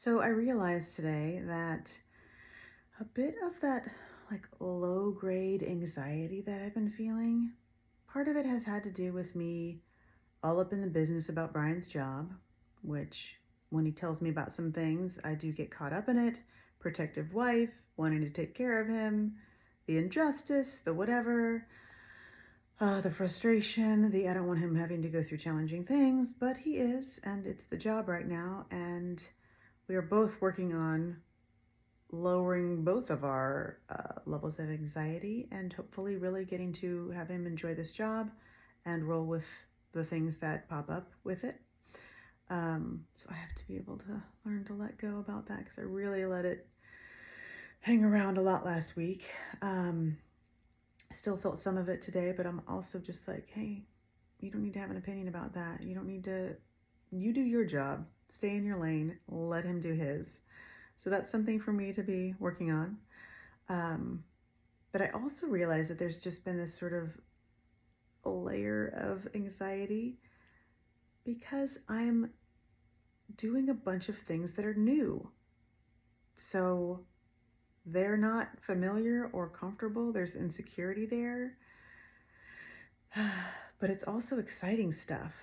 So I realized today that a bit of that low grade anxiety that I've been feeling, part of it has had to do with me all up in the business about Brian's job, which when he tells me about some things, I do get caught up in it. Protective wife, wanting to take care of him, the injustice, the whatever, the frustration, the I don't want him having to go through challenging things, but he is, and it's the job right now. And we are both working on lowering both of our levels of anxiety and hopefully really getting to have him enjoy this job and roll with the things that pop up with it. So I have to be able to learn to let go about that because I really let it hang around a lot last week. I still felt some of it today, but I'm also just like, hey, you don't need to have an opinion about that. You don't need to, you do your job, stay in your lane, let him do his. So that's something for me to be working on. But I also realized that there's just been this sort of layer of anxiety because I'm doing a bunch of things that are new. So they're not familiar or comfortable. There's insecurity there. But it's also exciting stuff.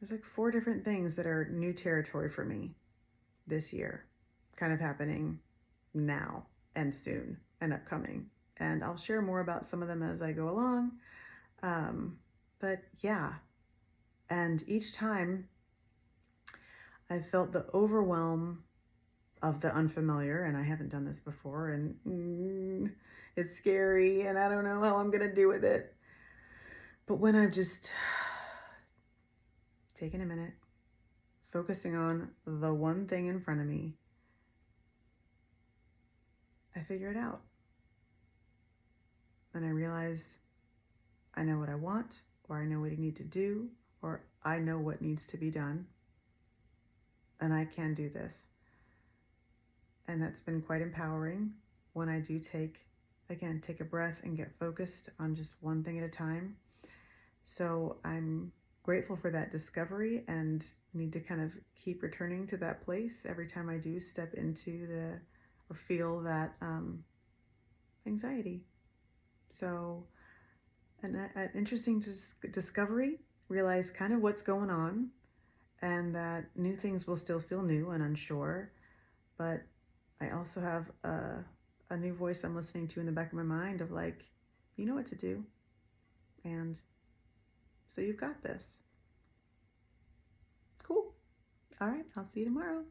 There's like 4 different things that are new territory for me this year, kind of happening now and soon and upcoming. And I'll share more about some of them as I go along. But yeah, and each time I felt the overwhelm of the unfamiliar, and I haven't done this before, and it's scary, and I don't know how I'm gonna do with it. But when I've just taken a minute, focusing on the one thing in front of me, I figure it out. And I realize I know what I want, or I know what I need to do, or I know what needs to be done, and I can do this. And that's been quite empowering when I do take a breath and get focused on just one thing at a time. So I'm grateful for that discovery and need to kind of keep returning to that place every time I do step into or feel that anxiety. So an interesting discovery, realize kind of what's going on and that new things will still feel new and unsure, but I also have a new voice I'm listening to in the back of my mind of like, you know what to do, and so you've got this. Cool. All right, I'll see you tomorrow.